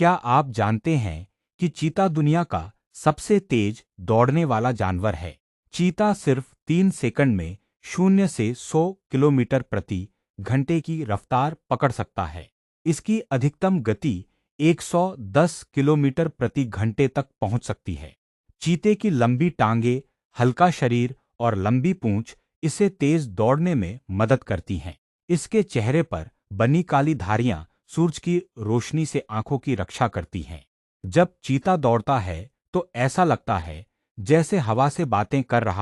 क्या आप जानते हैं कि चीता दुनिया का सबसे तेज दौड़ने वाला जानवर है? चीता सिर्फ 3 सेकंड में 0 से 100 किलोमीटर प्रति घंटे की रफ्तार पकड़ सकता है। इसकी अधिकतम गति 110 किलोमीटर प्रति घंटे तक पहुंच सकती है। चीते की लंबी टांगे, हल्का शरीर और लंबी पूंछ इसे तेज दौड़ने में मदद करती हैं। इसके चेहरे पर बनी काली धारियां सूरज की रोशनी से आंखों की रक्षा करती हैं। जब चीता दौड़ता है तो ऐसा लगता है जैसे हवा से बातें कर रहा